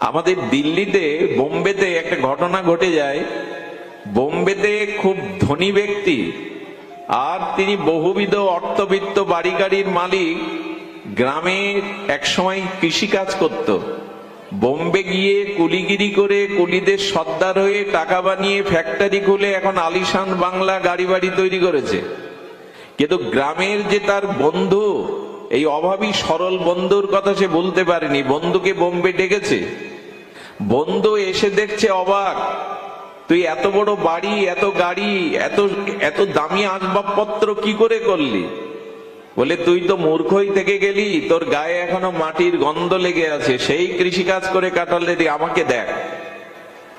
আমাদের দিল্লিতে বোম্বেতে একটা ঘটনা ঘটে যায়। বোম্বেতে খুব ধনী ব্যক্তি আর তিনি বহুবিধ অর্থবিত্ত বাড়ি গাড়ির মালিক গ্রামে একসময় কৃষিকাজ করত। বোম্বে গিয়ে কুলিগিরি করে কুলিদের সর্দার হয়ে টাকা বানিয়ে ফ্যাক্টরি খুলে এখন আলিশান বাংলা গাড়ি বাড়ি তৈরি করেছে। কিন্তু গ্রামের যে তার বন্ধু, এই অভাবী সরল বন্ধুর কথা সে বলতে পারেনি। বন্ধুকে বোম্বে ডেকেছে, বন্ধু এসে দেখছে অবাক, তুই এত বড় বাড়ি, এত গাড়ি, এত এত দামি আসবাবপত্র কি করে করলি? বলে, তুই তো মূর্খই থেকে গেলি, তোর গায়ে এখনো মাটির গন্ধ লেগে আছে, সেই কৃষিকাজ করে কাটালে, আমাকে দেখ।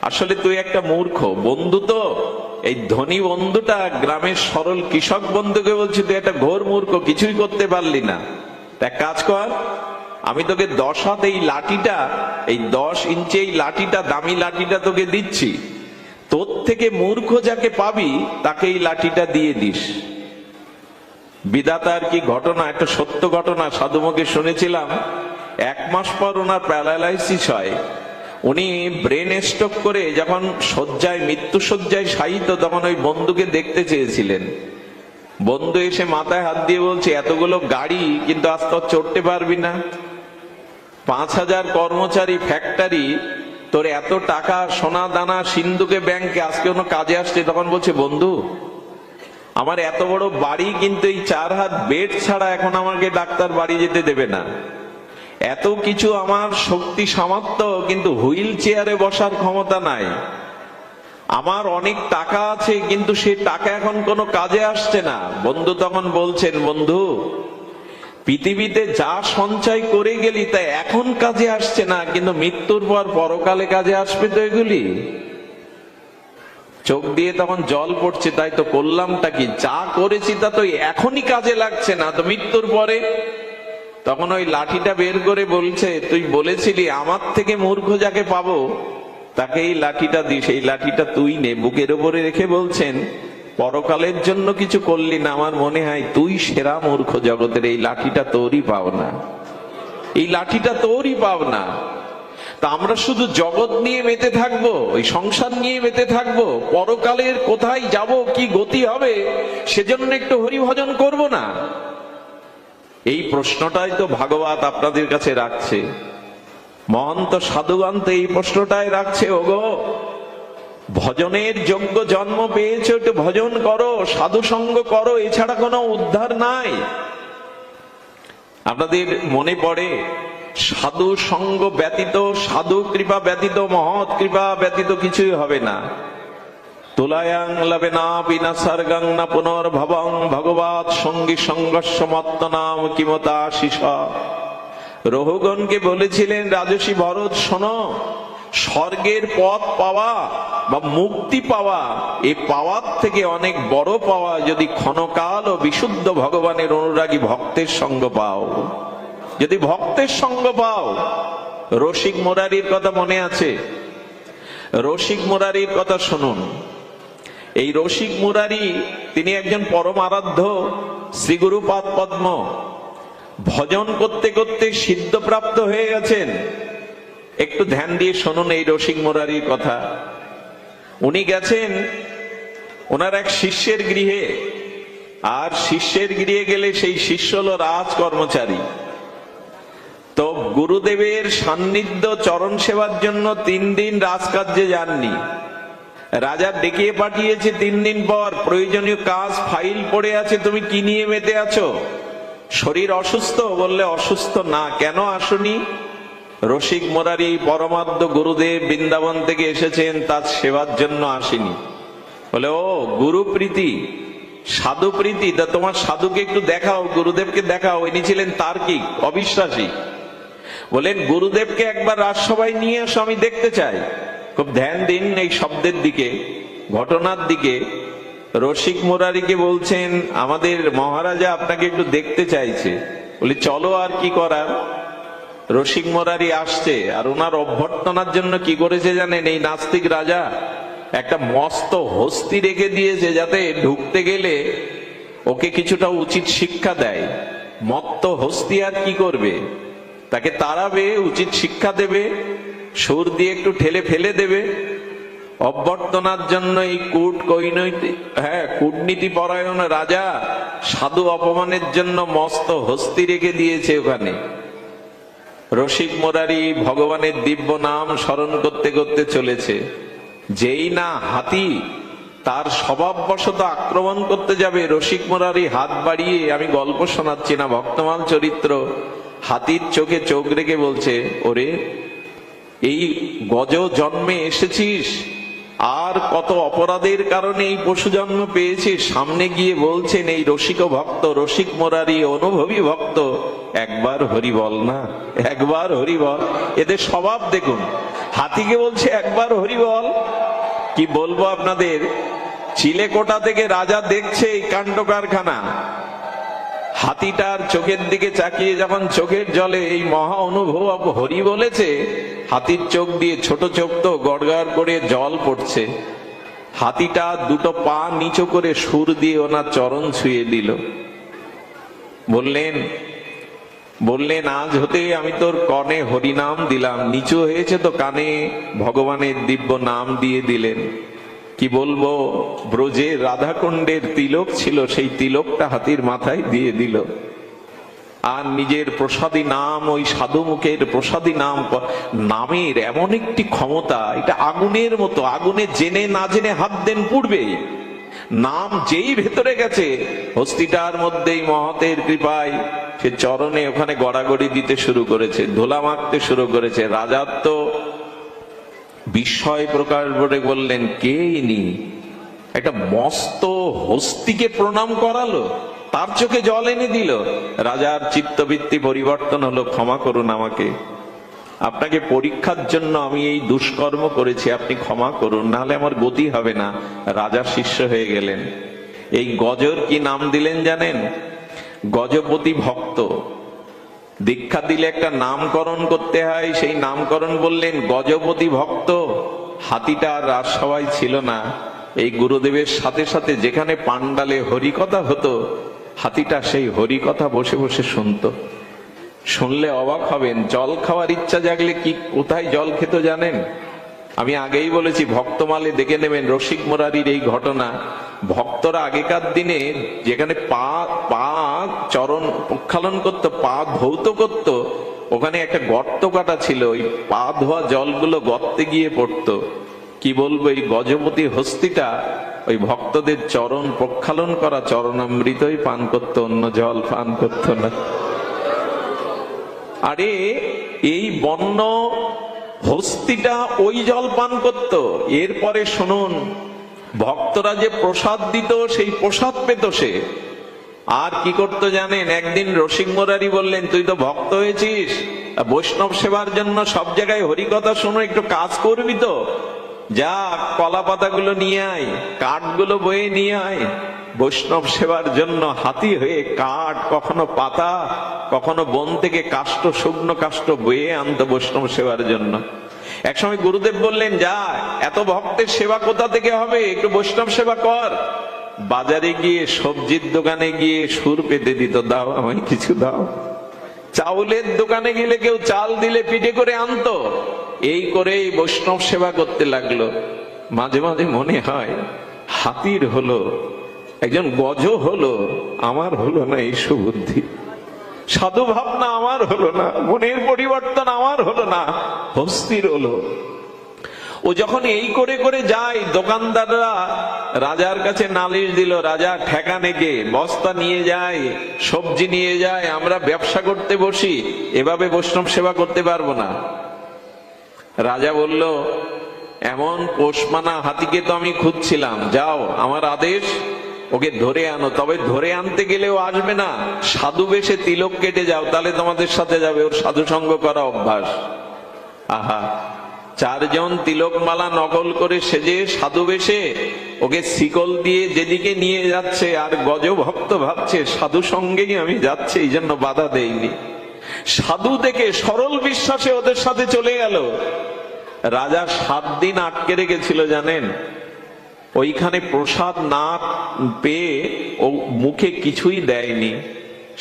আসলে তুই একটা মূর্খ। বন্ধু তো এই ধনী বন্ধুটা গ্রামের সরল কৃষক বন্ধুকে বলছি, তুই একটা ঘোর মূর্খ, কিছুই করতে পারলি না। এক কাজ কর, আমি তোকে 10 হাত এই লাঠিটা, এই 10 ইঞ্চি এই লাঠিটা, দামি লাঠিটা তোকে দিচ্ছি, তোর থেকে মূর্খ যাকে পাবি তাকে এই লাঠিটা দিয়ে দিস। বিধাতার কি ঘটনা, একটা সত্য ঘটনা সাধুমুখে শুনেছিলাম। 1 মাস পর ওনার প্যারালাইসিস হয়। উনি ব্রেন স্ট্রোক করে যখন শয্যায়, মৃত্যু শয্যায় শায়িত, তখন ওই বন্ধুকে দেখতে চেয়েছিলেন। বন্ধু এসে মাথায় হাত দিয়ে বলছে, এতগুলো গাড়ি কিন্তু আজ তো চড়তে পারবি না, 5000 কর্মচারী, ফ্যাক্টরি, তোর এত টাকা, সোনা দানা সিন্ধুকে ব্যাংকে, আজকে কোনো কাজে আসছে? তখন বলছে, বন্ধু আমার এত বড় বাড়ি, কিন্তু এই 4 হাত বেড ছাড়া এখন আমাকে ডাক্তার বাড়ি যেতে দেবে না। এত কিছু আমার শক্তি সামর্থ্য, কিন্তু হুইল চেয়ারে বসার ক্ষমতা নাই। আমার অনেক টাকা আছে, কিন্তু সেই টাকা এখন কোনো কাজে আসছে না। বন্ধু তখন বলছেন, বন্ধু পৃথিবীতে যা সঞ্চয় করে গেলি তা এখন কাজে আসছে না, কিন্তু মৃত্যুর পর পরকালে কাজে আসবে তো এগুলি। চোখ দিয়ে তখন জল পড়ছে, তাই তো করলামটা কি, যা করেছি তা তো এখনই কাজে লাগছে না, তো মৃত্যুর পরে। তখন ওই লাঠিটা বের করে বলছে, তুই বলেছিলি আমার থেকে মূর্খ যাকে পাবো তাকে এই লাঠিটা দিস, এই লাঠিটা তুই নে। বুকের উপরে রেখে বলছেন, পরকালের জন্য কিছু করলি না, আমার মনে হয় তুই সেরা মূর্খ জগতের, এই লাঠিটা তোরই পাও না, এই লাঠিটা তোরই পাও না। তা আমরা শুধু জগৎ নিয়ে মেতে থাকবো, ওই সংসার নিয়ে মেতে থাকবো, পরকালের কোথায় যাব, কি গতি হবে, সেজন্য একটু হরিভজন করব না? এই প্রশ্নটাই তো ভাগবত আপনাদের কাছে রাখছে, মহন্ত সাধুগান তো এই প্রশ্নটাই রাখছে। ওগো, ভজনের যোগ্য জন্ম পেয়েছো, একটু ভজন করো, সাধু সঙ্গ করো, এছাড়া কোনো উদ্ধার নাই। আপনাদের মনে পড়ে, সাধু সঙ্গ ব্যতীত, সাধু কৃপা ব্যতীত, মহৎ কৃপা ব্যতীত কিছুই হবে না। তুলায়াং লবে না বিনা সার্গাং না পুনর্ভবং ভগবৎ সঙ্গী সংঘর্ষ মত্ত নাম কিমতা শিষ। রহুগণকে বলেছিলেন, রাজর্ষি ভরত শোনো, স্বর্গের পথ পাওয়া বা মুক্তি পাওয়া, এই পাওয়ার থেকে অনেক বড় পাওয়া যদি ক্ষণকাল ও বিশুদ্ধ ভগবানের অনুরাগী ভক্তের সঙ্গ পাও। যদি ভক্তের সঙ্গ পাও, রসিক মুরারির কথা মনে আছে? রসিক মুরারির কথা শুনুন। এই রসিক মুরারি, তিনি একজন পরম আরাধ্য শ্রীগুরুপাদ পদ্ম, ভজন করতে করতে সিদ্ধপ্রাপ্ত হয়ে গেছেন। একটু ধ্যান দিয়ে শুনুন এই রসিক মুরারির কথা। উনি গেছেন ওনার এক শিষ্যের গৃহে, আর শিষ্যের গৃহে গেলে সেই শিষ্য হলো রাজ কর্মচারী। তো গুরুদেবের সান্নিধ্য চরণ সেবার জন্য 3 দিন রাজকার্যে যাননি। রাজা ডেকে পাঠিয়েছে 3 দিন পর, প্রয়োজনীয় কাজ ফাইল পড়ে আছে, তুমি কি নিয়ে মেতে আছো? শরীর অসুস্থ? বললে অসুস্থ না। কেন আসুনি? রসিক মুরারি পরমাদ্য গুরুদেব বৃন্দাবন থেকে এসেছেন, তার সেবার জন্য আসেনি। বলে, ও গুরু প্রীতি, সাধু প্রীতি, তা তোমার সাধুকে একটু দেখাও, গুরুদেবকে দেখাও। ইনি ছিলেন তার্কিক, অবিশ্বাসী। বলেন, গুরুদেবকে একবার রাজসভায় নিয়ে আসো, আমি দেখতে চাই। খুব ধ্যান দিন এই শব্দের দিকে, ঘটনার দিকে। রসিক মুরারিকে বলছেন, আমাদের মহারাজা আপনাকে একটু দেখতে চাইছে। বলি, চলো, আর কি করার। রসিক মুরারি আসছে, আর ওনার অভ্যর্থনার জন্য কি করেছে জানেন? এই নাস্তিক রাজা একটা মস্ত হস্তি রেখে দিয়েছে, যাতে ঢুকতে গেলে ওকে কিছুটা উচিত শিক্ষা দেয়। মত্ত হস্তি আর কি করবে? তাকে তাড়াবে, উচিত শিক্ষা দেবে, সুর দিয়ে একটু ঠেলে ফেলে দেবে। অভ্যর্থনার জন্য এই কূটনীতি পরায়ণ রাজা সাধু অপমানের জন্য মস্ত হস্তি রেখে দিয়েছে ওখানে। রসিক মুরারি ভগবানের দিব্য নাম স্মরণ করতে করতে চলেছে। যেই না হাতি তার স্বভাববশত আক্রমণ করতে যাবে, রসিক মুরারি হাত বাড়িয়ে, আমি গল্প শোনাচ্ছি না, ভক্তমাল চরিত্র, হাতির চোখে চোখ রেখে বলছে, ওরে এই গজ জন্মে এসেছিস, আর কত অপরাধের কারণে এই পশু জন্ম পেয়েছিস। সামনে গিয়ে বলছেন এই রসিক ভক্ত, রসিক মুরারি অনুভবী ভক্ত, একবার হরি বল না, একবার হরি বল। এদের স্বভাব দেখুন, হাতিকে বলছে একবার হরি বল। কি বলবো আপনাদের, চিলেকোটা থেকে রাজা দেখছে এই কাণ্ড কারখানা। হাতিটার চোখের দিকে চাকিয়ে যখন চোখের জলে এই মহা অনুভব হরি বলেছে, হাতির চোখ দিয়ে, ছোট চোখ তো, গড়গড় করে জল পড়ছে। হাতিটা দুটো পা নিচু করে সুর দিয়ে ওনার চরণ ছুঁয়ে দিল। বললেন আজ হতে আমি তোর কর্ণে হরিনাম দিলাম। নিচু হয়েছে তো কানে ভগবানের দিব্য নাম দিয়ে দিলেন। কি বলবো, ব্রজের রাধাকুণ্ডের তিলক ছিল, সেই তিলকটা হাতির মাথায় দিয়ে দিল। আর নিজের প্রসাদী নাম, ওই সাধু মুখের প্রসাদী নাম, নামের এমন একটি ক্ষমতা, এটা আগুনের মতো। আগুনে জেনে না জেনে হাত দেন পুড়বেই। নাম যেই ভেতরে গেছে, হস্তিটার মধ্যেই মহতের কৃপায় সে চরণে ওখানে গড়াগড়ি দিতে শুরু করেছে, ধুলা মাখতে শুরু করেছে। রাজার তো বিস্ময় প্রকাশ করে বললেন, কে ইনি? একটা মস্ত হস্তিকে প্রণাম করালো, তার চোখে জল এনে দিল। রাজার চিত্তবৃত্তি পরিবর্তন হলো, ক্ষমা করুন আমাকে, আপনাকে পরীক্ষার জন্য আমি এই দুষ্কর্ম করেছি, আপনি ক্ষমা করুন, নাহলে আমার গতি হবে না। রাজা শিষ্য হয়ে গেলেন। এই গজর কি নাম দিলেন জানেন? গজপতি ভক্ত। দীক্ষা দিলে একটা নামকরণ করতে হয়, সেই নামকরণ বললেন গজপতি ভক্ত। হাতিটা আর রাজসভায় ছিল না। এই গুরুদেবের সাথে সাথে যেখানে পান্ডালে হরিকথা হতো, হাতিটা সেই হরিকথা বসে বসে শুনতো। শুনলে অবাক হবেন, জল খাওয়ার ইচ্ছা জাগলে কি কোথায় জল খেত জানেন? আমি আগেই বলেছি, ভক্তমালে দেখে নেবেন রসিক মুরারির এই ঘটনা। ভক্তরা আগেকার দিনে যেখানে পা চরণ প্রক্ষালন করতো, পা ধৌত করত, ওখানে একটা গর্ত কাটা ছিল, ওই পা ধোয়া জলগুলো গর্তে গিয়ে পড়তো। কি বলবো, এই গজপতি হস্তিটা ওই ভক্তদের চরণ প্রক্ষালন করা চরণামৃতই পান করতো, অন্য জল পান করতো না। আরে এই বন্য হস্তিটা ওই জল পান করত। এরপরে শুনুন, ভক্তরা যে প্রসাদ দিত, সেই প্রসাদ পেত সে। আর কি করতো জানেন? একদিন রসিক মুরারি বললেন, তুই তো ভক্ত হয়েছিস, বৈষ্ণব সেবার জন্য সব জায়গায় হরিকথা শুনো, একটু কাজ করবি তো? যা, কলা পাতাগুলো নিয়ে আয়, কাঠগুলো বয়ে নিয়ে আয়। বৈষ্ণব সেবার জন্য হাতি হয়ে কাঠ, কখনো পাতা, কখনো বন থেকে কাষ্ঠ, শুকনো কাষ্ঠ বয়ে আনতো বৈষ্ণব সেবার জন্য। একসময় গুরুদেব বললেন, যা, এত ভক্তের সেবা কোথা থেকে হবে, একটু বৈষ্ণব সেবা কর। বাজারে গিয়ে, সবজির দোকানে গিয়ে সুর পেতে দিত, দাও আমায় কিছু দাও। চাউলের দোকানে গেলে কেউ চাল দিলে পিঠে করে আনতো। এই করে বৈষ্ণব সেবা করতে লাগলো। মাঝে মাঝে মনে হয়, হাতির হলো, একজন গজ হলো, আমার হলো না এই সুবুদ্ধি, সাধু ভাবনা আমার হলো না, মনের পরিবর্তন আমার হলো না, হস্তির হলো। ও যখন এই করে করে যায়, দোকানদাররা রাজার কাছে নালিশ দিল, রাজা ঠেকা নেগে বস্তা নিয়ে যায়, সবজি নিয়ে যায়, আমরা ব্যবসা করতে বসি, এভাবে বৈষ্ণব সেবা করতে পারবো না। রাজা বলল, এমন পোষমানা হাতিকে তো আমি খুঁজছিলাম, যাও, আমার আদেশ, ওকে ধরে আনো। তবে ধরে আনতে গেলেও আসবে না, সাধু বেশে তিলক কেটে যাও, তাহলে তোমাদের সাথে যাবে, ওর সাধু সঙ্গ করা অভ্যাস। আহা, চারজন তিলকমালা নকল করে সেজে সাধু বেশে ওকে শিকল দিয়ে যেদিকে নিয়ে যাচ্ছে, আর গজ ভক্ত ভাবছে সাধু সঙ্গেই আমি যাচ্ছি, এই জন্য বাধা দেয়নি। সাধু দেখে সরল বিশ্বাসে ওদের সাথে চলে গেল। রাজা 7 দিন আটকে রেখেছিল জানেন, ওইখানে প্রসাদ না পেয়ে ও মুখে কিছুই দেয়নি।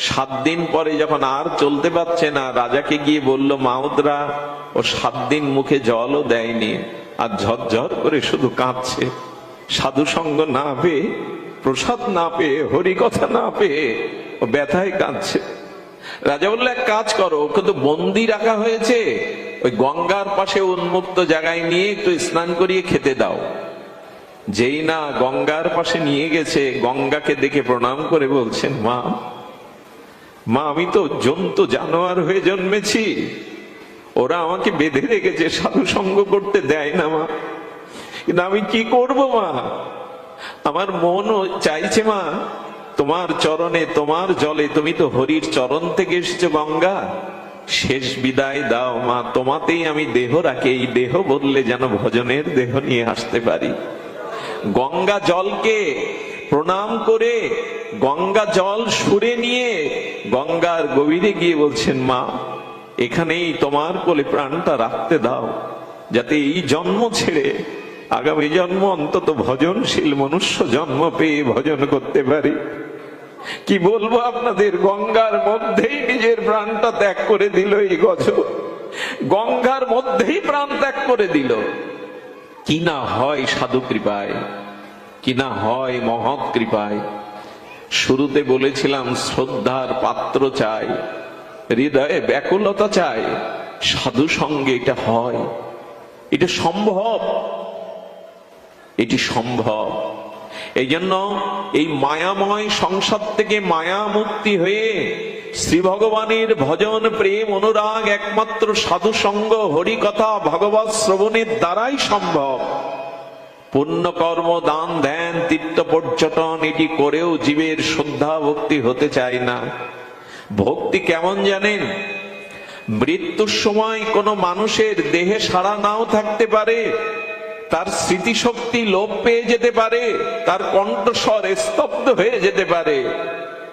7 দিন পরে যখন আর চলতে পারছে না, রাজাকে গিয়ে বলল, মাউদরা ও 7 দিন মুখে জলও দেয়নি, আর ঝরঝর করে শুধু কাঁদছে, সাধু সঙ্গ না পেয়ে, প্রসাদ না পেয়ে, হরি কথা না পেয়ে ও ব্যথায় কাঁদছে। রাজা বলল, এক কাজ করো, ওকে তো বন্দি রাখা হয়েছে, ওই গঙ্গার পাশে উন্মুক্ত জায়গায় নিয়ে একটু স্নান করিয়ে খেতে দাও। যেই না গঙ্গার পাশে নিয়ে গেছে, গঙ্গাকে দেখে প্রণাম করে বলছেন, মা মা আমি তো জন্তু জানোয়ার হয়ে জন্মেছি, ওরা আমাকে বেঁধে রেখেছে, সাধু সঙ্গ করতে দেয় না মা, কিন্তু আমি কি করব মা, আমার মনও চাইছে মা তোমার চরণে, তোমার জলে, তুমি তো হরির চরণ থেকে এসেছো গঙ্গা, শেষ বিদায় দাও মা, তোমাতেই আমি দেহ রাখি, এই দেহ বললে যেন ভজনের দেহ নিয়ে আসতে পারি। গঙ্গা জলকে প্রণাম করে, গঙ্গা জল সুরে নিয়ে গঙ্গার গভীরে গিয়ে বলছেন, মা এখানেই তোমার কোলে প্রাণটা রাখতে দাও, যাতে এই জন্ম ছেড়ে আগামী জন্ম অন্তত ভজনশীল মনুষ্য জন্ম পেয়ে ভজন করতে পারি। কি বলবো আপনাদের, গঙ্গার মধ্যেই নিজের প্রাণটা ত্যাগ করে দিল এই গজ, গঙ্গার মধ্যেই প্রাণ ত্যাগ করে দিল। কি না হয় সাধু কৃপায়, কি না হয় মহৎ কৃপায়। শুরুতে বলেছিলাম শ্রদ্ধার পাত্র চাই, হৃদয়ে ব্যাকুলতা চাই, সাধু সঙ্গে এটা হয়, এটা সম্ভব, এটি সম্ভব। এই জন্য এই মায়াময় সংসার থেকে মায়া মুক্তি হয়ে শ্রী ভগবানের ভজন প্রেম অনুরাগ একমাত্র সাধু সঙ্গ হরি কথা ভগবত শ্রবণের দ্বারাই সম্ভব। পুণ্য কর্ম দান ধ্যান তীর্থ পর্যটন এটি করেও জীবের শ্রদ্ধা ভক্তি হতে চায় না। ভক্তি কেমন জানেন? মৃত্যুর সময় কোনো মানুষের দেহে সাড়া নাও থাকতে পারে, তার স্মৃতিশক্তি লোপ পেয়ে যেতে পারে, তার কণ্ঠস্বর স্তব্ধ হয়ে যেতে পারে,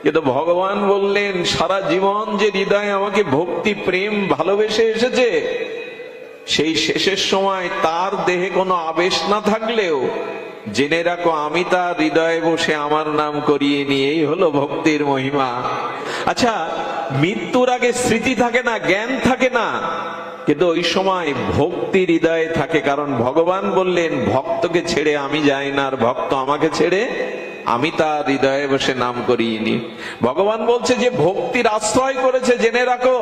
কিন্তু ভগবান বললেন সারা জীবন যে হৃদয়ে আমাকে ভক্তি প্রেম ভালোবেসে এসেছে, সেই শেষের সময় তার দেহে কোনো আবেশ না থাকলেও জেনে রাখো আমি তার হৃদয়ে বসে আমার নাম করিয়ে নিয়েই হলো ভক্তির মহিমা। আচ্ছা, মৃত্যুর আগে স্মৃতি থাকে না, জ্ঞান থাকে না, কিন্তু ওই সময় ভক্তি হৃদয়ে থাকে, কারণ ভগবান বললেন ভক্তকে ছেড়ে আমি যাই না, আর ভক্ত আমাকে ছেড়ে আমি তার হৃদয়ে বসে নাম করিয়ে নি। ভগবান বলছে যে ভক্তির আশ্রয় করেছে জেনে রাখো,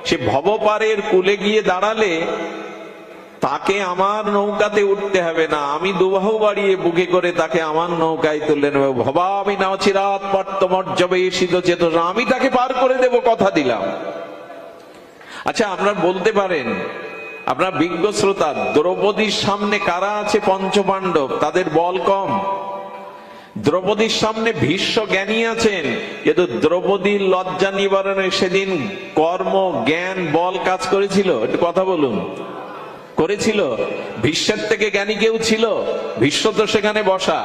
সে ভবপারের কূলে গিয়ে দাঁড়ালে তাকে আমার নৌকাতে উঠতে হবে না, আমি দুবাহু বাড়িয়ে বুকে করে তাকে আমার নৌকায় তুলে নেব। ভবামি না চিরাত পট্টমর্যবে শীত চেতন, আমি তাকে পার করে দেব, কথা দিলাম। আচ্ছা, আপনারা বলতে পারেন, আপনার বিজ্ঞ শ্রোতা, দ্রৌপদীর সামনে কারা আছে? পঞ্চপাণ্ডব, তাদের বল কম। দ্রৌপদীর সামনে ভীষ্ম জ্ঞানী আছেন, কিন্তু দ্রৌপদীর লজ্জা নিবারণে সেদিন কর্ম জ্ঞান বল কাজ করেছিল? একটু কথা বলুন। করেছিল? ভীষ্মের থেকে জ্ঞানী কেউ ছিল? ভীষ্ম তো সেখানে বসা।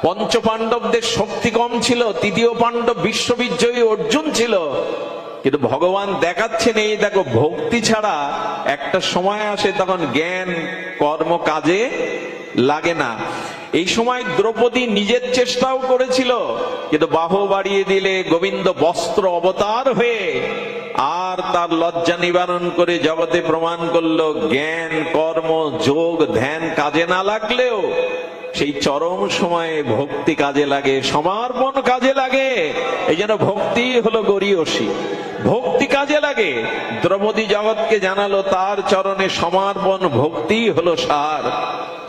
পঞ্চপাণ্ডবদের শক্তি কম ছিল, তৃতীয় পাণ্ডব বিশ্ববিজয়ী অর্জুন ছিল, কিন্তু ভগবান দেখাচ্ছেন এই দেখো ভক্তি ছাড়া একটা সময় আসে তখন জ্ঞান কর্ম কাজে লাগে না। এই সময় দ্রৌপদী নিজের চেষ্টাও করেছিল, কিন্তু বাহু বাড়িয়ে দিলে গোবিন্দ বস্ত্র অবতার হয়ে আর তার লজ্জা নিবারণ করে জগতে প্রমাণ করলো জ্ঞান কর্ম যোগ ধ্যান কাজে না লাগলেও সেই চরম সময়ে ভক্তি কাজে লাগে, সমর্পণ কাজে লাগে। এই জন্য ভক্তি হলো গরীয়সী, ভক্তি কাজে লাগে। দ্রৌপদী জগৎকে জানালো তার চরণে সমর্পণ, ভক্তি হলো সার।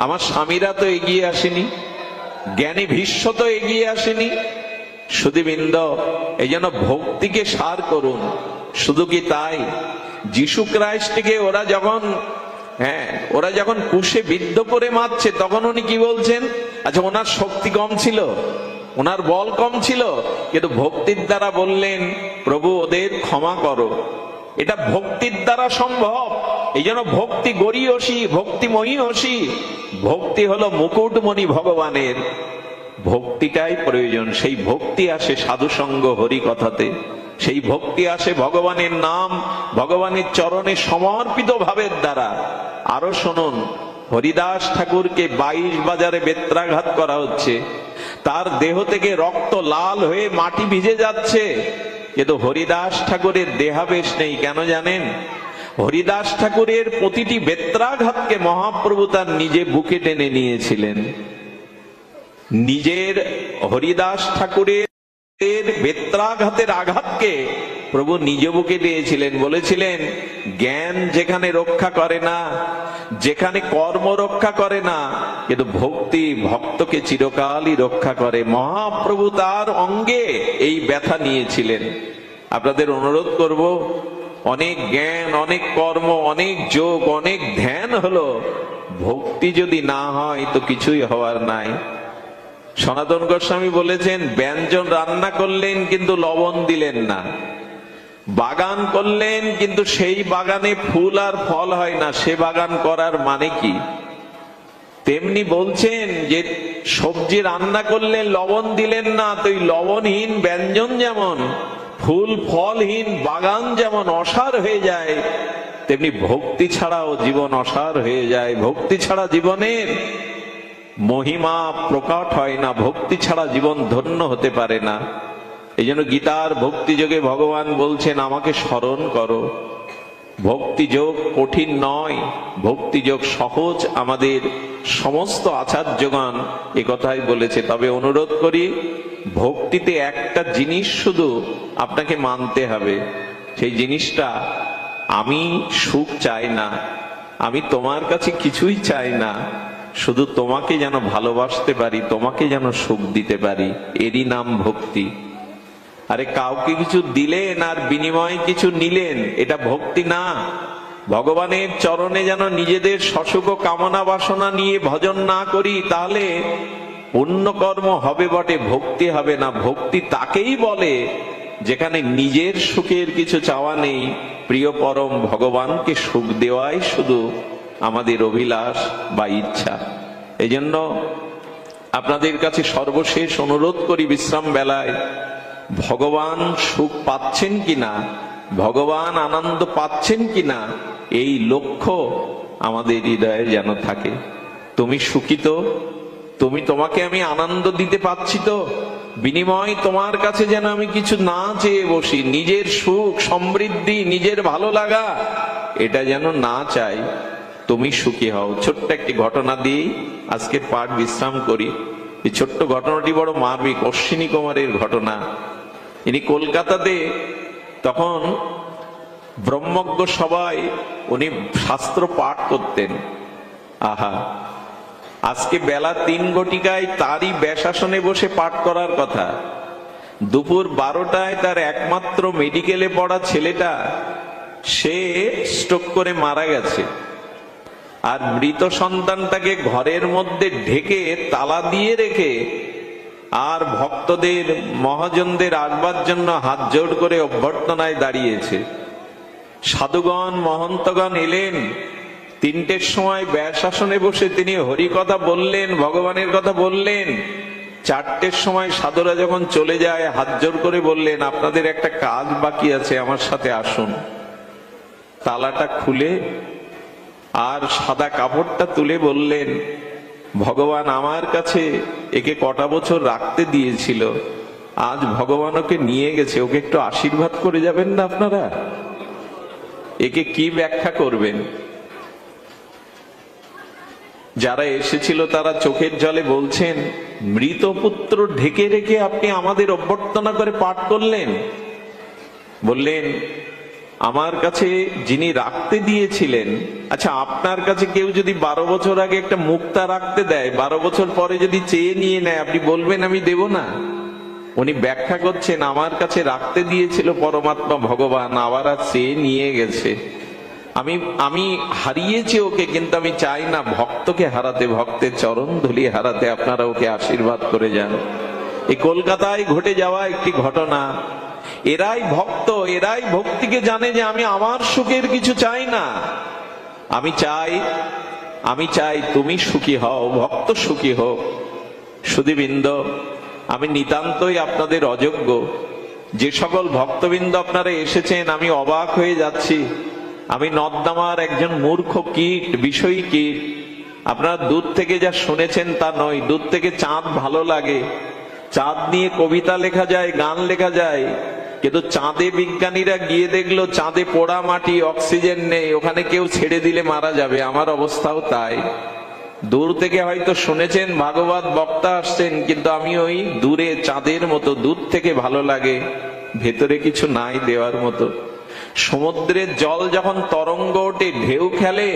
আমার স্বামীরা তো এগিয়ে আসেনি, জ্ঞানী ভীষ্ম তো এগিয়ে আসেনি। সুধীবৃন্দ, এই জন্য ভক্তিকে সার করুন। শুধু কি তাই, যিশু খ্রাইস্টকে ওরা যখন কুশে বিদ্ধ করে মারছে তখন উনি কি বলছেন? আচ্ছা, ওনার শক্তি কম ছিল, ওনার বল কম ছিল, কিন্তু ভক্তির দ্বারা বললেন প্রভু ওদের ক্ষমা করো। এটা ভক্তির দ্বারা সম্ভব। এই জন্য ভক্তি গরীয়সী, ভক্তি মহীয়সী। ভক্তি হলো মুকুটমণি ভগবানের, ভক্তিটাই প্রয়োজন। সেই ভক্তি আসে সাধুসঙ্গ হরি কথাতে, সেই ভক্তি আসে ভগবানের নাম ভগবানের চরণে সমর্পিত ভাবের দ্বারা। আরো শুনুন, হরিদাস ঠাকুরকে 22 বাজারে বেত্রাঘাত করা হচ্ছে, তার দেহ থেকে রক্ত লাল হয়ে মাটি ভিজে যাচ্ছে, কিন্তু হরিদাস ঠাকুরের দেহাবেশ নেই। কেন জানেন? হরিদাস ঠাকুরের প্রতিটি বেত্রাঘাতকে মহাপ্রভু তার নিজে বুকে টেনে নিয়েছিলেন। নিজের হরিদাস ঠাকুরের বেত্রাঘাতের আঘাতকে প্রভু নিজ বুকে দিয়েছিলেন। বলেছিলেন, জ্ঞান যেখানে রক্ষা করে না, যেখানে কর্ম রক্ষা করে না, কিন্তু ভক্তি ভক্তকে চিরকালই রক্ষা করে। মহাপ্রভু তার অঙ্গে এই ব্যথা নিয়েছিলেন। আপনাদের অনুরোধ করব, অনেক জ্ঞান, অনেক কর্ম, অনেক যোগ, অনেক ধ্যান হলো, ভক্তি যদি না হয় তো কিছুই হওয়ার নাই। সনাতন গোস্বামী বলেছেন, ব্যঞ্জন রান্না করলেন কিন্তু লবণ দিলেন না, বাগান করলেন কিন্তু সেই বাগানে ফুল আর ফল হয় না, সে বাগান করার মানে কি? তেমনি বলছেন যে সবজি রান্না করলে লবণ দিলেন না, তো এই লবণহীন ব্যঞ্জন যেমন, ফুল ফলহীন বাগান যেমন অসার হয়ে যায়, তেমনি ভক্তি ছাড়াও জীবন অসার হয়ে যায়। ভক্তি ছাড়া জীবনের মহিমা প্রকট হয় না, ভক্তি ছাড়া জীবন ধন্য হতে পারে না। এই জন্য গীতার ভক্তিযোগে ভগবান বলছেন, আমাকে স্মরণ করো। ভক্তিযোগ কঠিন নয়, ভক্তিযোগ সহজ। আমাদের সমস্ত আচার্যগণ এ কথাই বলেছে। তবে অনুরোধ করি, ভক্তিতে একটা জিনিস শুধু আপনাকে মানতে হবে। সেই জিনিসটা, আমি সুখ চাই না, আমি তোমার কাছে কিছুই চাই না, শুধু তোমাকে যেন ভালোবাসতে পারি, তোমাকে যেন সুখ দিতে পারি, এরই নাম ভক্তি। আরে কাউকে কিছু দিলেন আর বিনিময়ে কিছু নিলেন, এটা ভক্তি না। ভগবানের চরণে যেন নিজেদের সসুখ কামনা বাসনা নিয়ে ভজন না করি, তাহলে পুণ্য কর্ম হবে বটে, ভক্তি হবে না। ভক্তি তাকেই বলে যেখানে নিজের সুখের কিছু চাওয়া নেই, প্রিয় পরম ভগবানকে সুখ দেওয়াই শুধু আমাদের অভিলাষ বা ইচ্ছা। এই জন্য আপনাদের কাছে সর্বশেষ অনুরোধ করি, বিশ্রাম বেলায় ভগবান সুখ পাচ্ছেন কিনা, ভগবান আনন্দ পাচ্ছেন কিনা, এই লক্ষ্য আমাদের হৃদয়ে যেন থাকে। তুমি সুখী তো? তোমাকে আমি আনন্দ দিতে পাচ্ছি তো? বিনিময় তোমার কাছে যেন আমি কিছু না চেয়ে বসি, নিজের সুখ সমৃদ্ধি, নিজের ভালো লাগা এটা যেন না চাই। তুমি সুখী হও। ছোট্ট একটি ঘটনা দিয়ে আজকের পাঠ বিশ্রাম করি। এই ছোট্ট ঘটনাটি বড় মার্মিক। অশ্বিনী কুমারের ঘটনা। ইনি কলকাতাতে তখন ব্রহ্মজ্ঞ সবাই উনি শাস্ত্র পাঠ করতেন। আহা, আজকে বেলা 3 ঘটিকায় তারই ব্যাসাসনে বসে পাঠ করার কথা। দুপুর 12টায় তার একমাত্র মেডিকেলে পড়া ছেলেটা সে স্ট্রোক করে মারা গেছে। আর মৃত সন্তানটাকে ঘরের মধ্যে ঢেকে তালা দিয়ে রেখে আর ভক্তদের মহাজনদের আসবার জন্য হাত জোড় করে অভ্যর্থনায় দাঁড়িয়েছে। সাধুগণ মহন্তগণ এলেন। 3টের সময় ব্যাসাসনে বসে তিনি হরি কথা বললেন, ভগবানের কথা বললেন। 4টের সময় সাধুরা যখন চলে যায়, হাত জোড় করে বললেন, আপনাদের একটা কাজ বাকি আছে, আমার সাথে আসুন। তালাটা খুলে আর সাদা কাপড়টা তুলে বললেন, ভগবান আমার কাছে একে কটা বছর রাখতে দিয়েছিল, আজ ভগবান ওকে নিয়ে গেছে, ওকে একটু আশীর্বাদ করে যাবেন না আপনারা? একে কি ব্যাখ্যা করবেন? যারা এসেছিল তারা চোখের জলে বলছেন, মৃত পুত্র ঢেকে রেখে আপনি আমাদের অভ্যর্থনা করে পাঠ করলেন। বললেন, আমার কাছে যিনি রাখতে দিয়েছিলেন, আচ্ছা আপনার কাছে কেউ যদি 12 বছর আগে একটা মুক্তা রাখতে দেয়, 12 বছর পরে যদি চেয়ে নিয়ে নেয়, আপনি বলবেন আমি দেব না? উনি ব্যাখ্যা করছেন, আমার কাছে রাখতে দিয়েছিল পরমাত্মা ভগবান, আবার আর চেয়ে নিয়ে গেছে। আমি হারিয়েছি ওকে, কিন্তু আমি চাই না ভক্তকে হারাতে, ভক্তের চরণ ধুলি হারাতে। আপনারা ওকে আশীর্বাদ করে যান। এই কলকাতায় ঘটে যাওয়া একটি ঘটনা। এরাই ভক্ত, এরাই ভক্তিকে জানে যে আমি আমার সুখের কিছু চাই না, আমি চাই তুমি সুখী হও, ভক্ত সুখী হোক। সুধীবৃন্দ, আমি নিতান্তই আপনাদের অযোগ্য। যে সকল ভক্তবৃন্দ আপনারা এসেছেন, আমি অবাক হয়ে যাচ্ছি। আমি নর্দমার একজন মূর্খ কীট, বিষয়ী কীট। আপনারা দূর থেকে যা শুনেছেন তা নয়। দূর থেকে চাঁদ ভালো লাগে, চাঁদ নিয়ে কবিতা লেখা যায়, গান লেখা যায়, কিন্তু চাঁদে বিজ্ঞানীরা গিয়ে দেখলো চাঁদে পোড়া মাটি, অক্সিজেন নেই, ওখানে কেউ ছেড়ে দিলে মারা যাবে। আমার অবস্থাও তাই। দূর থেকে হয়তো শুনেছেন ভাগবত বক্তা আসছেন, কিন্তু আমি ওই দূরে চাঁদের মতো, দূর থেকে ভালো লাগে, ভেতরে কিছু নাই দেওয়ার মতো। সমুদ্রের জল যখন তরঙ্গ ওঠে, ঢেউ খেলে,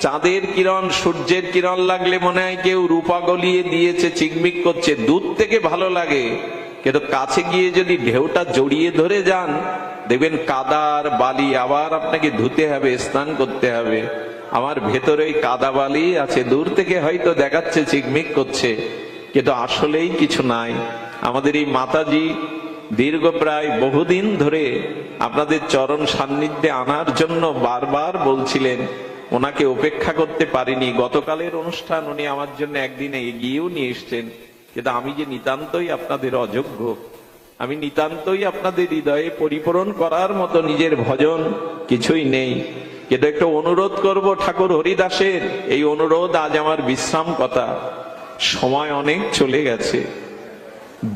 চাঁদের কিরণ সূর্যের কিরণ লাগলে মনে হয় কেউ রূপা গলিয়ে দিয়েছে, চিকমিক করছে, দূর থেকে ভালো লাগে। কিন্তু কাছে গিয়ে যদি ঢেউটা জড়িয়ে ধরে যান, দেখবেন কাদার বালি, আবার আপনাকে ধুতে হবে, স্নান করতে হবে। আমার ভেতরে কাদা বালি আছে, দূর থেকে হয়তো দেখাচ্ছে চিকমিক করছে, কিন্তু আসলেই কিছু নাই। আমাদের এই মাতাজি দীর্ঘ প্রায় বহুদিন ধরে আপনাদের চরণ সান্নিধ্যে আনার জন্য বারবার বলছিলেন, ওনাকে উপেক্ষা করতে পারিনি। গতকালের অনুষ্ঠান উনি আমার জন্য একদিনে এগিয়েও নিয়ে এসছেন, কিন্তু আমি যে নিতান্তই আপনাদের অযোগ্য, আমি নিতান্তই আপনাদের হৃদয়ে পরিপূরণ করার মতো নিজের ভজন কিছুই নেই। কিন্তু একটু অনুরোধ করব ঠাকুর হরিদাসের, এই অনুরোধ আজ আমার বিশ্রাম কথা। সময় অনেক চলে গেছে,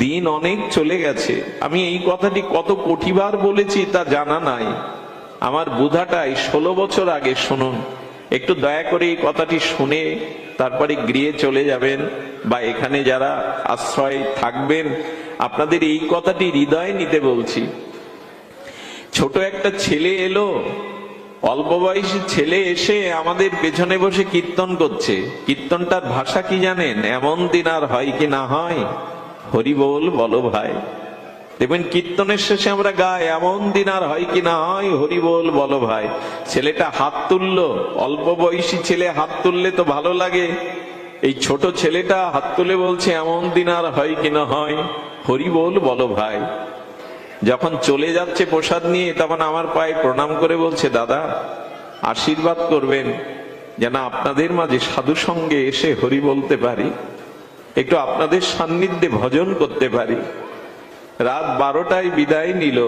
দিন অনেক চলে গেছে। আমি এই কথাটি কত কোটিবার বলেছি তা জানা নাই। আমার বুধাটাই 16 বছর আগে শুনুন। একটু দয়া করে এই কথাটি শুনে তারপরে গৃহে চলে যাবেন, বা এখানে যারা আশ্রয় থাকবেন আপনাদের এই কথাটি হৃদয়ে নিতে বলছি। ছোট একটা ছেলে এলো, অল্প বয়সী ছেলে এসে আমাদের পেছনে বসে কীর্তন করছে। কীর্তনটার ভাষা কি জানেন? এমন দিন আর হয় কি না হয়, হরি বল বলো ভাই। দেখবেন কীর্তনের শেষে আমরা গাই, এমন দিন আর হয় কি না হয়, হরি বল বলো ভাই। ছেলেটা হাত তুললো, অল্প বয়সী ছেলে হাত তুললে তো ভালো লাগে। এই ছোট ছেলেটা হাত তুলে বলছে, এমন দিন আর হয় কি না হয়, হরি বল বলো ভাই। যখন চলে যাচ্ছে প্রসাদ নিয়ে, তখন আমার পায়ে প্রণাম করে বলছে, দাদা আশীর্বাদ করবেন যেন আপনাদের মাঝে সাধু সঙ্গে এসে হরি বলতে পারি, একটু আপনাদের সান্নিধ্যে ভজন করতে পারি। রাত 12টায় বিদায় নিল।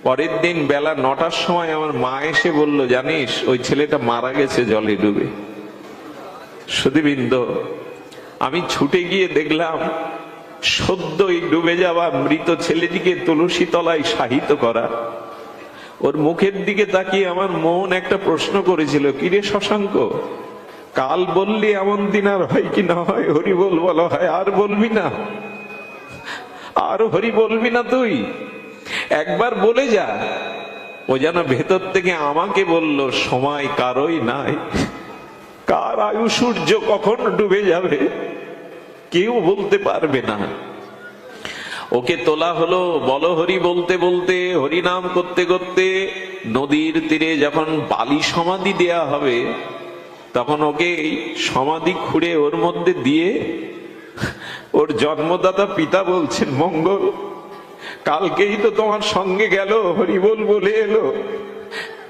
পরের দিন বেলা 9টার সময় আমার মা এসে বলল, জানিস ওই ছেলেটা মারা গেছে জলে ডুবে। সুধীবৃন্দ, আমি ছুটে গিয়ে দেখলাম সদ্যই ডুবে যাওয়া মৃত ছেলেটিকে তুলসী তলায় শায়িত করা। ওর মুখের দিকে তাকিয়ে আমার মন একটা প্রশ্ন করেছিল, কিরে শশাঙ্ক, কাল বললি এমন দিন আর হয় কি না হয়, হরি বল বলো হয়, আর বলবি না? আর হরি বলবি না তুই? একবার বলে যা। ও যেন ভেতর থেকে আমাকে বলল, সময় কারোই নাই, কার আয়ু সূর্য কখন ডুবে যাবে কেউ বলতে পারবে না। ওকে তোলা হলো, বলো হরি বলতে বলতে, হরি নাম করতে করতে নদীর তীরে যখন বালি সমাধি দেয়া হবে, তখন ওকে সমাধি খুঁড়ে ওর মধ্যে দিয়ে ওর জন্মদাতা পিতা বলছেন, মঙ্গল কালকেই তো তোমার সঙ্গে গেল, হরিবল বলে এলো,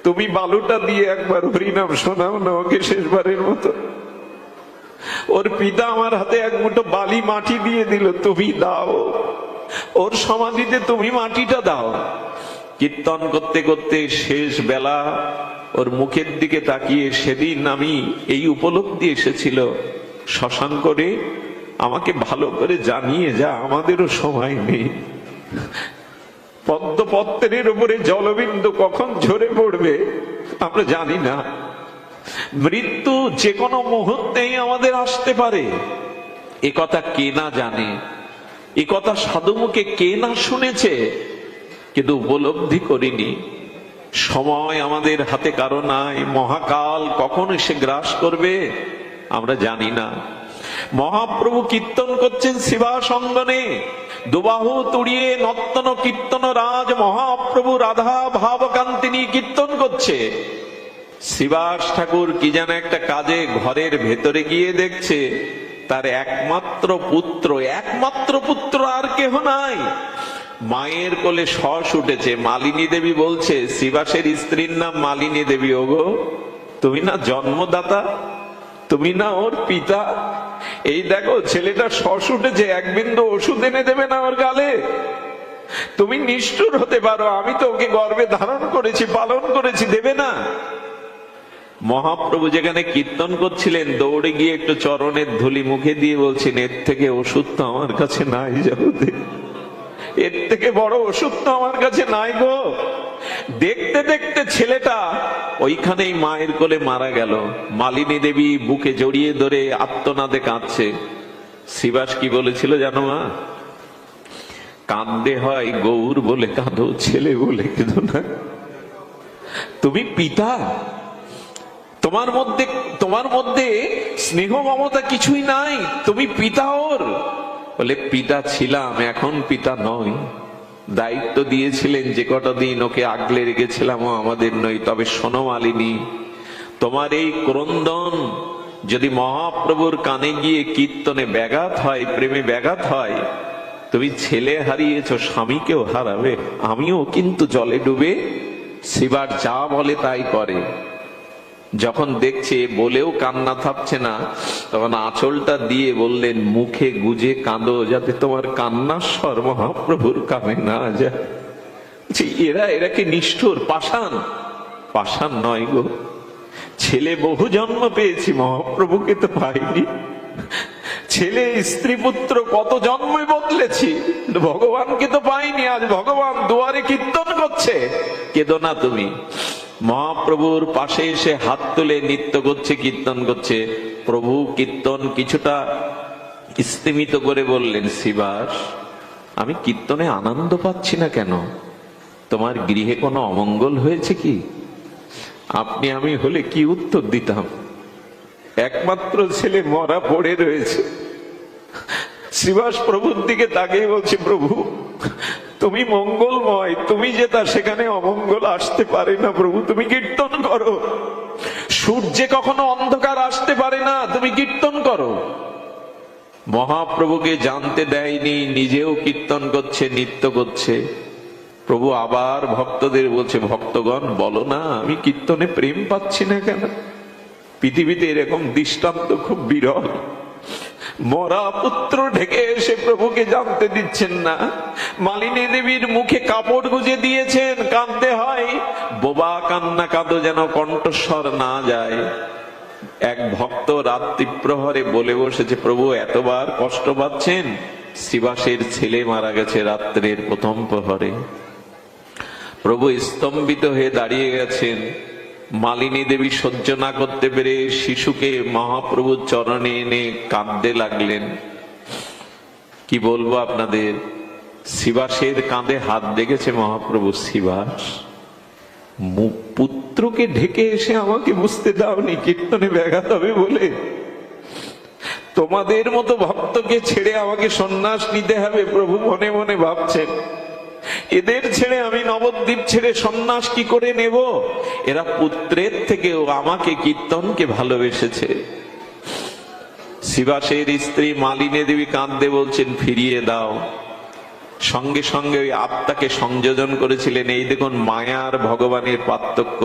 তুমি বালুটা দিয়ে একবার হরিনাম শোনাও না ওকে শেষবারের মতো। ওর পিতা আমার হাতে এক মুঠো বালি মাটি দিয়ে দিল, তুমি দাও, ওর সমাধিতে তুমি মাটিটা দাও। কীর্তন করতে করতে শেষ বেলা ওর মুখের দিকে তাকিয়ে সেদিন আমি এই উপলব্ধি এসেছিল, শশাঙ্ক রে আমাকে ভালো করে জানিয়ে যা, আমাদেরও সময় নেই। পদ্মপত্রের উপরে জলবিন্দু কখন ঝরে পড়বে আমরা জানি না। মৃত্যু যে কোনো মুহূর্তেই আমাদের আসতে পারে, এ কথা কে না জানে, এ কথা সাধুমুখে কে না শুনেছে, কিন্তু উপলব্ধি করিনি। সময় আমাদের হাতে কারো নাই, মহাকাল কখন এসে গ্রাস করবে আমরা জানি না। মহাপ্রভু কীর্তন করছেন শিবাসঙ্গনে, দুবাহু তুড়িয়ে নর্তন কীর্তন রাজ মহাপ্রভু রাধা ভাবকান্তিনী কীর্তন করছে। শিবাস ঠাকুর কি যেন একটা কাজে ঘরের ভেতরে গিয়ে দেখছে তার একমাত্র পুত্র আর কেহ নাই। মায়ের কোলে শস উঠেছে, মালিনী দেবী বলছে, শিবাসের স্ত্রীর নাম মালিনী দেবী, ওগো তুমি না জন্মদাতা, তুমি না ওর পিতা? এই দেখো ছেলেটা শস উঠেছে, এক বিন্দু ওষুধ এনে দেবে না ওর গালে? তুমি নিষ্ঠুর হতে পারো, আমি তো ওকে গর্ভে ধারণ করেছি, পালন করেছি, দেবে না? মহাপ্রভু যেখানে কীর্তন করছিলেন দৌড়ে গিয়ে একটু চরণের ধুলি মুখে দিয়ে বলছেন, এর থেকে ওষুধ তো আমার কাছে নাই জগতে, এর থেকে বড় ওষুধ তো আমার কাছে নাই গো। দেখতে দেখতে ছেলেটা ওইখানেই মায়ের কোলে মারা গেল। মালিনী দেবী বুকে জড়িয়ে ধরে আত্মনাদে কাঁদছে। শ্রীবাস কি বলেছিল জানো মা? কাঁদতে হয় গৌর বলে কাঁদো, ছেলে বলে কেঁদো না। তুমি পিতা, তোমার মধ্যে স্নেহ মমতা কিছুই নাই, তুমি পিতা ওর। বলে পিতা ছিলাম, এখন পিতা নয়। দায়িত্ব দিয়েছিলেন যে কটা দিন ওকে আগলে রেখেছিলাম ও আমাদের নয়। তবে শোনো মালিনী, তোমার এই ক্রন্দন যদি মহাপ্রভুর কানে গিয়ে কীর্তনে ব্যাঘাত হয়, প্রেমে ব্যাঘাত হয়, তুমি ছেলে হারিয়েছ, স্বামীকেও হারাবে। আমিও কিন্তু জলে ডুবে শিবার যা বলে তাই করে। যখন দেখছে বলেও কান্না থামছে না, তখন আঁচলটা দিয়ে বললেন, মুখে গুজে কাঁদো যাতে তোমার কান্নার স্বর মহাপ্রভুর কানে না যায়। এরা কি নিষ্ঠুর, পাষাণ? পাষাণ নয় গো। ছেলে বহু জন্ম পেয়েছি, মহাপ্রভুকে তো পাইনি। ছেলে স্ত্রী পুত্র কত জন্মই বদলেছি, ভগবানকে তো পাইনি। আজ ভগবান দুয়ারে কীর্তন করছে, কেঁদো না তুমি। মহাপ্রভুর পাশে এসে হাত তুলে নৃত্য করছে, কীর্তন করছে। প্রভু কীর্তন কিছুটা স্তিমিত করে বললেন, শ্রীবাস, আমি কীর্তনে আনন্দ পাচ্ছি না কেন? তোমার গৃহে কোনো অমঙ্গল হয়েছে কি? আপনি আমি হলে কি উত্তর দিতাম? একমাত্র ছেলে মরা পড়ে রয়েছে। শ্রীবাস প্রভুর দিকে তাকিয়ে বলছে, প্রভু তুমি মঙ্গলময়, তুমি যেটা সেখানে অমঙ্গল আসতে পারে না। প্রভু তুমি কীর্তন করো। সূর্যে কখনো অন্ধকার আসতে পারে না, তুমি কীর্তন করো। মহাপ্রভুকে জানতে দেয়নি, নিজেও কীর্তন করছে, নৃত্য করছে। প্রভু আবার ভক্তদের বলছে, ভক্তগণ বলো না আমি কীর্তনে প্রেম পাচ্ছি না কেন? পৃথিবীতে এরকম দৃষ্টান্ত খুব বিরল। মরা পুত্র ঢেকে এসে প্রভুকে জানতে দিচ্ছেন না। মালিনী দেবীর মুখে কাপড় গুজে দিয়েছেন, কাঁদতে হয়। বোবা কান্না কাঁদো যেন কণ্ঠস্বর না যায়। এক ভক্ত রাত্রি প্রহরে বলে বসেছে, প্রভু এতবার কষ্ট পাচ্ছেন? শ্রীবাসের ছেলে মারা গেছে রাত্রের প্রথম প্রহরে। প্রভু স্তম্ভিত হয়ে দাঁড়িয়ে গেছেন। মালিনী দেবী সহ্য না করতে পেরে শিশুকে মহাপ্রভুর চরণে এনে কাঁদতে লাগলেন। কি বলবো আপনাদের, শ্রীবাসের কাঁধে হাত দেখেছে মহাপ্রভু। শ্রীবাস, পুত্রকে ঢেকে এসে আমাকে বুঝতে দাওনি কীর্তনে ব্যাঘাত হবে বলে? তোমাদের মতো ভক্তকে ছেড়ে আমাকে সন্ন্যাস নিতে হবে, প্রভু মনে মনে ভাবছেন। এদের ছেড়ে আমি নবদ্বীপ ছেড়ে সন্ন্যাস কি করে নেব? এরা পুত্রের থেকেও আমাকে কীর্তনকে ভালোবেসেছে। শ্রীবাসের স্ত্রী মালিনী দেবী কাঁদতে বলছেন, ফিরিয়ে দাও। সঙ্গে সঙ্গে ওই আত্মাকে সংযোজন করেছিলেন। এই দেখুন মায়া আর ভগবানের পার্থক্য।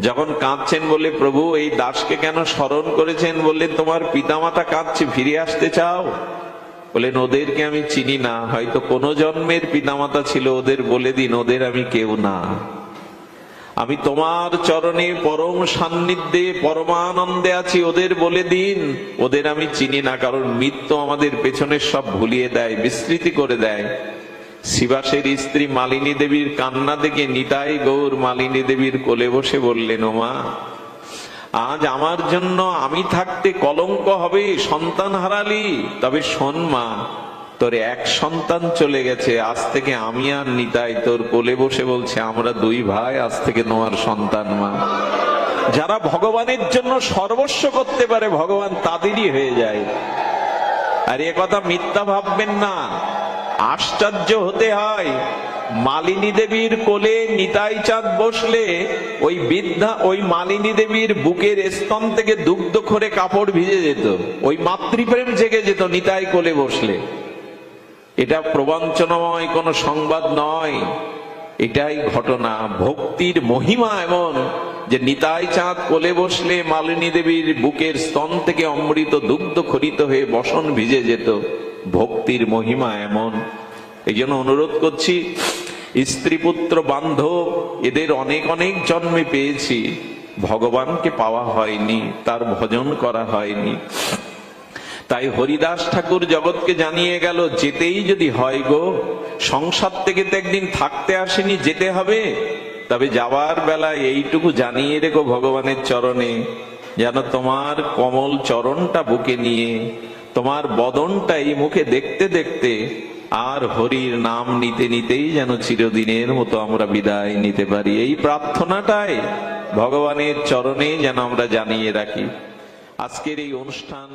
যখন কাঁদছেন বলে, প্রভু এই দাসকে কেন স্মরণ করেছেন? বললেন, তোমার পিতামাতা কাঁদছে, ফিরে আসতে চাও? বলেন, ওদেরকে আমি চিনি না, হয়তো কোন জন্মের পিতামাতা ছিল, ওদের বলে দিন ওদের আমি কেউ না। আমি তোমার চরণে পরম সান্নিধ্যে পরমানন্দে আছি, ওদের বলে দিন ওদের আমি চিনি না। কারণ মৃত্যু আমাদের পেছনের সব ভুলিয়ে দেয়, বিস্মৃতি করে দেয়। শ্রীবাসের স্ত্রী মালিনী দেবীর কান্না দেখে নিতাই গৌর মালিনী দেবীর কোলে বসে বললেন, ও মা, আজ আমার জন্য আমি থাকতে কলঙ্ক হবে, সন্তান হারালি। তবে শোন মা, তোর এক সন্তান চলে গেছে, আজ থেকে আমি আর নিতাই তোর কোলে বসে বলছে, আমরা দুই ভাই আজ থেকে তোমার সন্তান। মা, যারা ভগবানের জন্য সর্বস্ব করতে পারে ভগবান তাদেরই হয়ে যায়। আর এ কথা মিথ্যা ভাববেন না, আশ্চর্য হতে হয়। মালিনী দেবীর কোলে নিতাই চাঁদ বসলে ওই বৃদ্ধা, ওই মালিনী দেবীর বুকের স্তন থেকে দুগ্ধ খরে কাপড় ভিজে যেত, ওই মাতৃপ্রেম জেগে যেত নিতাই কোলে বসলে। এটা প্রবঞ্চনাময় কোনো সংবাদ নয়, এটাই ঘটনা। ভক্তির মহিমা এমন যে নিতাই চাঁদ কোলে বসলে মালিনী দেবীর বুকের স্তন থেকে অমৃত দুগ্ধ খরিত হয়ে বসন ভিজে যেত। ভক্তির মহিমা এমন। এই জন্য অনুরোধ করছি, স্ত্রী পুত্র বান্ধব এদের অনেক অনেক জন্মে পেয়েছি, ভগবানকে পাওয়া হয়নি, তার ভজন করা হয়নি। তাই হরিদাস ঠাকুর জগৎকে জানিয়ে গেল, যেতেই যদি হয় গো, সংসার থেকে তো একদিন থাকতে আসেনি, যেতে হবে। তবে যাওয়ার বেলায় এইটুকু জানিয়ে রেখো ভগবানের চরণে, যেন তোমার কমল চরণটা বুকে নিয়ে, তোমার বদনটা এই মুখে দেখতে দেখতে আর হরির নাম নিতে নিতেই যেন চিরদিনের মতো আমরা বিদায় নিতে পারি। এই প্রার্থনাটাই ভগবানের চরণে যেন আমরা জানিয়ে রাখি। আজকের এই অনুষ্ঠান